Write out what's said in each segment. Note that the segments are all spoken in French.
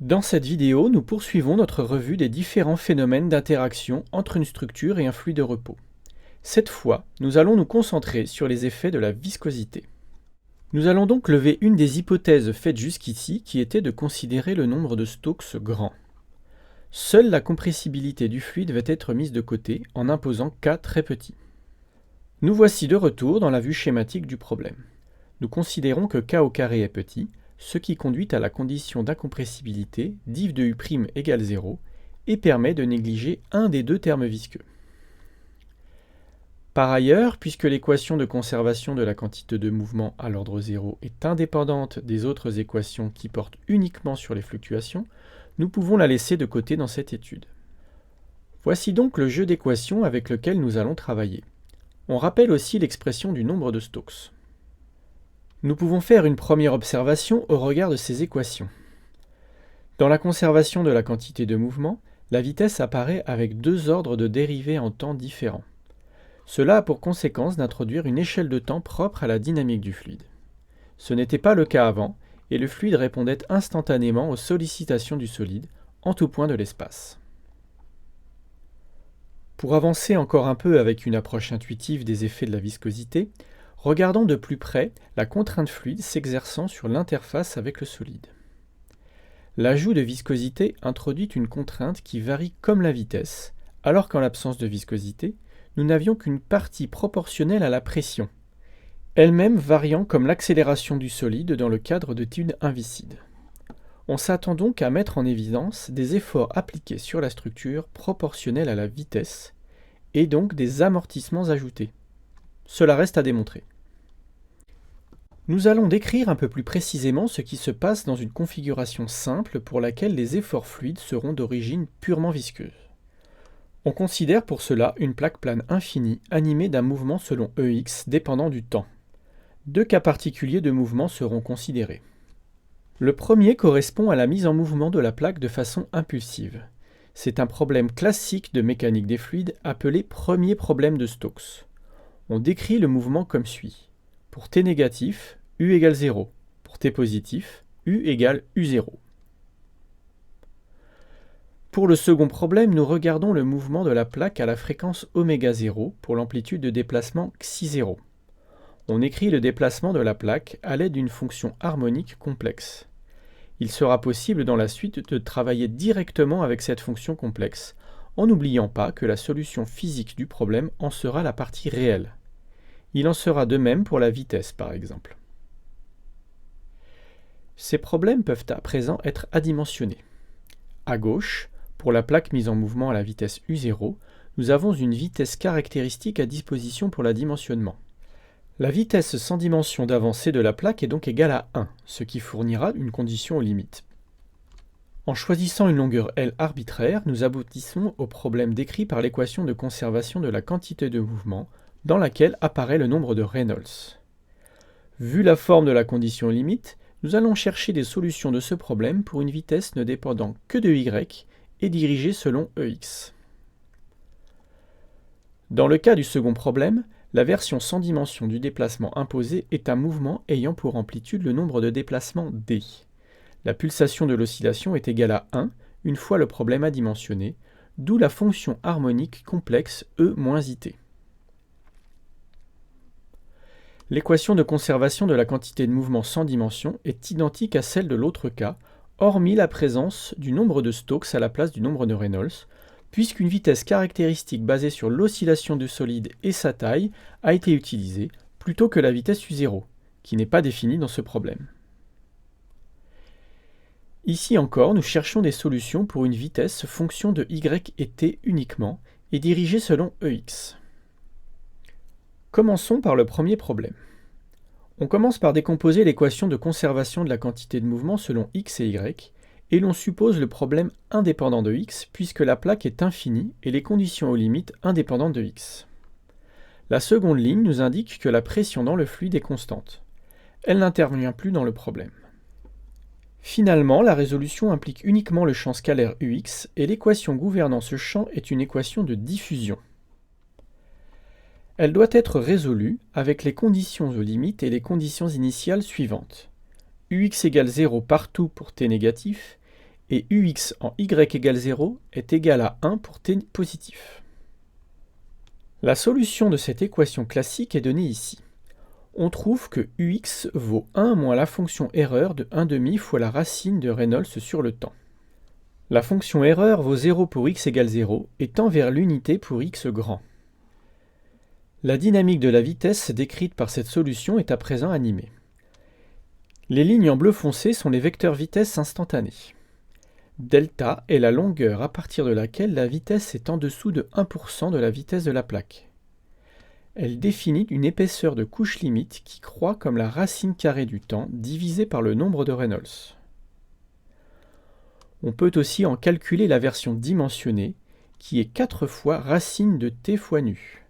Dans cette vidéo, nous poursuivons notre revue des différents phénomènes d'interaction entre une structure et un fluide de repos. Cette fois, nous allons nous concentrer sur les effets de la viscosité. Nous allons donc lever une des hypothèses faites jusqu'ici qui était de considérer le nombre de Stokes grand. Seule la compressibilité du fluide va être mise de côté en imposant K très petit. Nous voici de retour dans la vue schématique du problème. Nous considérons que K au carré est petit, ce qui conduit à la condition d'incompressibilité div de U' égale 0 et permet de négliger un des deux termes visqueux. Par ailleurs, puisque l'équation de conservation de la quantité de mouvement à l'ordre 0 est indépendante des autres équations qui portent uniquement sur les fluctuations, nous pouvons la laisser de côté dans cette étude. Voici donc le jeu d'équations avec lequel nous allons travailler. On rappelle aussi l'expression du nombre de Stokes. Nous pouvons faire une première observation au regard de ces équations. Dans la conservation de la quantité de mouvement, la vitesse apparaît avec deux ordres de dérivés en temps différents. Cela a pour conséquence d'introduire une échelle de temps propre à la dynamique du fluide. Ce n'était pas le cas avant, et le fluide répondait instantanément aux sollicitations du solide, en tout point de l'espace. Pour avancer encore un peu avec une approche intuitive des effets de la viscosité, regardons de plus près la contrainte fluide s'exerçant sur l'interface avec le solide. L'ajout de viscosité introduit une contrainte qui varie comme la vitesse, alors qu'en l'absence de viscosité, nous n'avions qu'une partie proportionnelle à la pression, elle-même variant comme l'accélération du solide dans le cadre d'études invisibles. On s'attend donc à mettre en évidence des efforts appliqués sur la structure proportionnels à la vitesse, et donc des amortissements ajoutés. Cela reste à démontrer. Nous allons décrire un peu plus précisément ce qui se passe dans une configuration simple pour laquelle les efforts fluides seront d'origine purement visqueuse. On considère pour cela une plaque plane infinie animée d'un mouvement selon Ex dépendant du temps. Deux cas particuliers de mouvement seront considérés. Le premier correspond à la mise en mouvement de la plaque de façon impulsive. C'est un problème classique de mécanique des fluides appelé premier problème de Stokes. On décrit le mouvement comme suit. Pour T négatif, U égale 0. Pour T positif, U égale U0. Pour le second problème, nous regardons le mouvement de la plaque à la fréquence ω0 pour l'amplitude de déplacement xi0. On écrit le déplacement de la plaque à l'aide d'une fonction harmonique complexe. Il sera possible dans la suite de travailler directement avec cette fonction complexe, en n'oubliant pas que la solution physique du problème en sera la partie réelle. Il en sera de même pour la vitesse, par exemple. Ces problèmes peuvent à présent être adimensionnés. À gauche, pour la plaque mise en mouvement à la vitesse U0, nous avons une vitesse caractéristique à disposition pour l'adimensionnement. La vitesse sans dimension d'avancée de la plaque est donc égale à 1, ce qui fournira une condition aux limites. En choisissant une longueur L arbitraire, nous aboutissons au problème décrit par l'équation de conservation de la quantité de mouvement, dans laquelle apparaît le nombre de Reynolds. Vu la forme de la condition limite, nous allons chercher des solutions de ce problème pour une vitesse ne dépendant que de y et dirigée selon Ex. Dans le cas du second problème, la version sans dimension du déplacement imposé est un mouvement ayant pour amplitude le nombre de déplacements d. La pulsation de l'oscillation est égale à 1 une fois le problème adimensionné, d'où la fonction harmonique complexe E moins it. L'équation de conservation de la quantité de mouvement sans dimension est identique à celle de l'autre cas, hormis la présence du nombre de Stokes à la place du nombre de Reynolds, puisqu'une vitesse caractéristique basée sur l'oscillation du solide et sa taille a été utilisée, plutôt que la vitesse U0, qui n'est pas définie dans ce problème. Ici encore, nous cherchons des solutions pour une vitesse fonction de y et t uniquement, et dirigée selon Ex. Commençons par le premier problème. On commence par décomposer l'équation de conservation de la quantité de mouvement selon x et y, et l'on suppose le problème indépendant de x puisque la plaque est infinie et les conditions aux limites indépendantes de x. La seconde ligne nous indique que la pression dans le fluide est constante. Elle n'intervient plus dans le problème. Finalement, la résolution implique uniquement le champ scalaire ux et l'équation gouvernant ce champ est une équation de diffusion. Elle doit être résolue avec les conditions aux limites et les conditions initiales suivantes. Ux égale 0 partout pour t négatif et ux en y égale 0 est égal à 1 pour t positif. La solution de cette équation classique est donnée ici. On trouve que ux vaut 1 moins la fonction erreur de 1/2 fois la racine de Reynolds sur le temps. La fonction erreur vaut 0 pour x égale 0 et tend vers l'unité pour x grand. La dynamique de la vitesse décrite par cette solution est à présent animée. Les lignes en bleu foncé sont les vecteurs vitesse instantanés. Delta est la longueur à partir de laquelle la vitesse est en dessous de 1% de la vitesse de la plaque. Elle définit une épaisseur de couche limite qui croît comme la racine carrée du temps divisée par le nombre de Reynolds. On peut aussi en calculer la version dimensionnée, qui est 4 fois racine de t fois nu.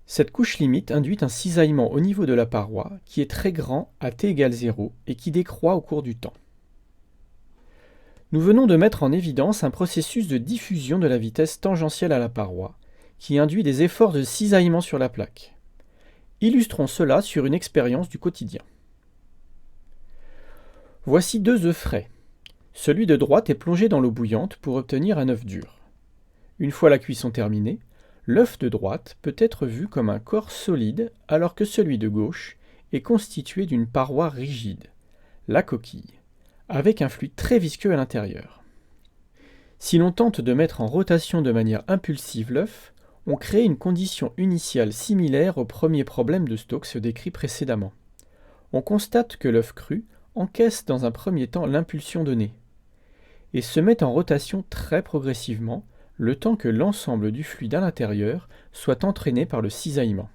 Cette couche limite induit un cisaillement au niveau de la paroi, qui est très grand à t égale 0 et qui décroît au cours du temps. Nous venons de mettre en évidence un processus de diffusion de la vitesse tangentielle à la paroi, qui induit des efforts de cisaillement sur la plaque. Illustrons cela sur une expérience du quotidien. Voici 2 œufs frais. Celui de droite est plongé dans l'eau bouillante pour obtenir un œuf dur. Une fois la cuisson terminée, l'œuf de droite peut être vu comme un corps solide alors que celui de gauche est constitué d'une paroi rigide, la coquille, avec un fluide très visqueux à l'intérieur. Si l'on tente de mettre en rotation de manière impulsive l'œuf, on crée une condition initiale similaire au premier problème de Stokes décrit précédemment. On constate que l'œuf cru encaisse dans un premier temps l'impulsion donnée et se met en rotation très progressivement, le temps que l'ensemble du fluide à l'intérieur soit entraîné par le cisaillement.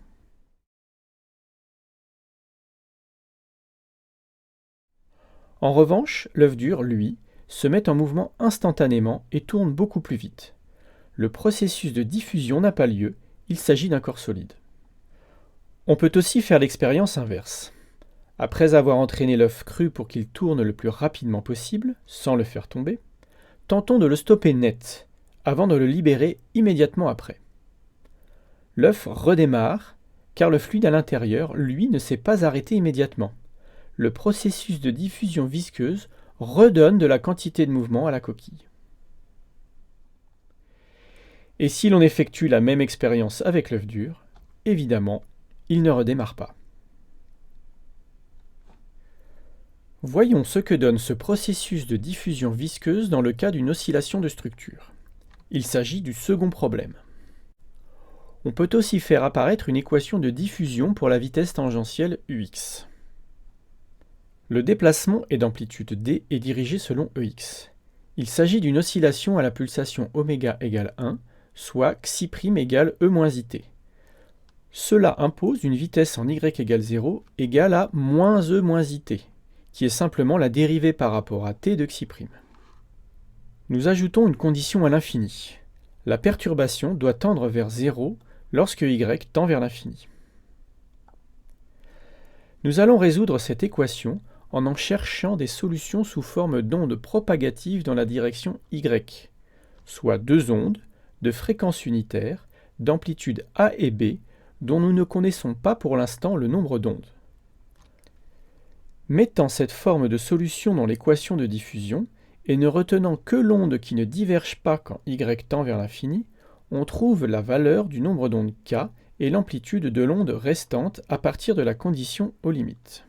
En revanche, l'œuf dur, lui, se met en mouvement instantanément et tourne beaucoup plus vite. Le processus de diffusion n'a pas lieu, il s'agit d'un corps solide. On peut aussi faire l'expérience inverse. Après avoir entraîné l'œuf cru pour qu'il tourne le plus rapidement possible, sans le faire tomber, tentons de le stopper net, avant de le libérer immédiatement après. L'œuf redémarre, car le fluide à l'intérieur, lui, ne s'est pas arrêté immédiatement. Le processus de diffusion visqueuse redonne de la quantité de mouvement à la coquille. Et si l'on effectue la même expérience avec l'œuf dur, évidemment, il ne redémarre pas. Voyons ce que donne ce processus de diffusion visqueuse dans le cas d'une oscillation de structure. Il s'agit du second problème. On peut aussi faire apparaître une équation de diffusion pour la vitesse tangentielle ux. Le déplacement est d'amplitude d et dirigé selon ex. Il s'agit d'une oscillation à la pulsation ω égale 1, soit xi' égale e-it. Cela impose une vitesse en y égale 0 égale à -e-it, qui est simplement la dérivée par rapport à t de xi'. Nous ajoutons une condition à l'infini. La perturbation doit tendre vers 0 lorsque y tend vers l'infini. Nous allons résoudre cette équation en cherchant des solutions sous forme d'ondes propagatives dans la direction y, soit 2 ondes de fréquence unitaire, d'amplitude A et B, dont nous ne connaissons pas pour l'instant le nombre d'ondes. Mettant cette forme de solution dans l'équation de diffusion, et ne retenant que l'onde qui ne diverge pas quand y tend vers l'infini, on trouve la valeur du nombre d'ondes k et l'amplitude de l'onde restante à partir de la condition aux limites.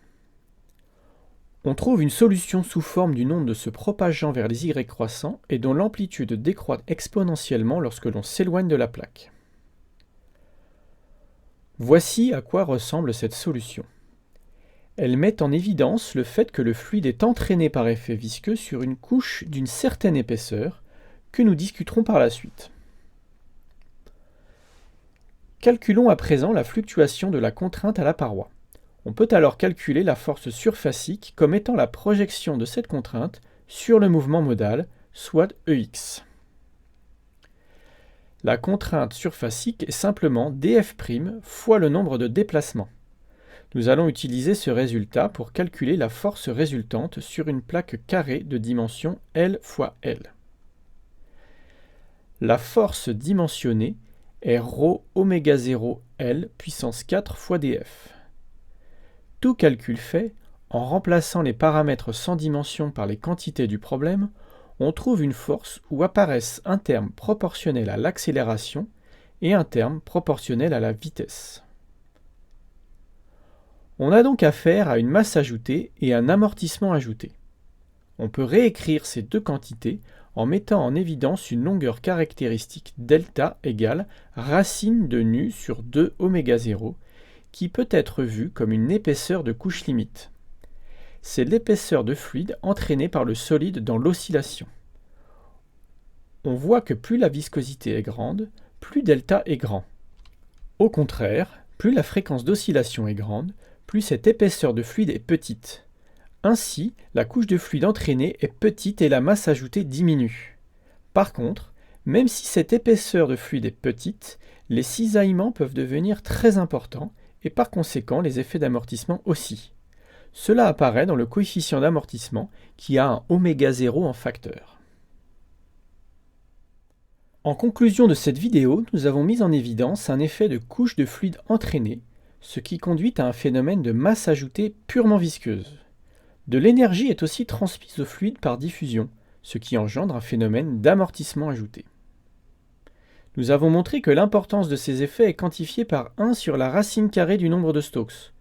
On trouve une solution sous forme d'une onde se propageant vers les y croissants et dont l'amplitude décroît exponentiellement lorsque l'on s'éloigne de la plaque. Voici à quoi ressemble cette solution. Elle met en évidence le fait que le fluide est entraîné par effet visqueux sur une couche d'une certaine épaisseur, que nous discuterons par la suite. Calculons à présent la fluctuation de la contrainte à la paroi. On peut alors calculer la force surfacique comme étant la projection de cette contrainte sur le mouvement modal, soit Ex. La contrainte surfacique est simplement df' fois le nombre de déplacements. Nous allons utiliser ce résultat pour calculer la force résultante sur une plaque carrée de dimension L fois L. La force dimensionnée est ρ ω0 L puissance 4 fois df. Tout calcul fait, en remplaçant les paramètres sans dimension par les quantités du problème, on trouve une force où apparaissent un terme proportionnel à l'accélération et un terme proportionnel à la vitesse. On a donc affaire à une masse ajoutée et un amortissement ajouté. On peut réécrire ces deux quantités en mettant en évidence une longueur caractéristique delta égale racine de nu sur 2 oméga 0, qui peut être vue comme une épaisseur de couche limite. C'est l'épaisseur de fluide entraînée par le solide dans l'oscillation. On voit que plus la viscosité est grande, plus delta est grand. Au contraire, plus la fréquence d'oscillation est grande, plus cette épaisseur de fluide est petite. Ainsi, la couche de fluide entraînée est petite et la masse ajoutée diminue. Par contre, même si cette épaisseur de fluide est petite, les cisaillements peuvent devenir très importants et par conséquent les effets d'amortissement aussi. Cela apparaît dans le coefficient d'amortissement qui a un oméga 0 en facteur. En conclusion de cette vidéo, nous avons mis en évidence un effet de couche de fluide entraînée, ce qui conduit à un phénomène de masse ajoutée purement visqueuse. De l'énergie est aussi transmise au fluide par diffusion, ce qui engendre un phénomène d'amortissement ajouté. Nous avons montré que l'importance de ces effets est quantifiée par 1 sur la racine carrée du nombre de Stokes.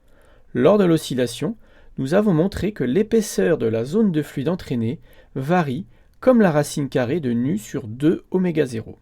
Lors de l'oscillation, nous avons montré que l'épaisseur de la zone de fluide entraînée varie comme la racine carrée de nu sur 2 oméga 0.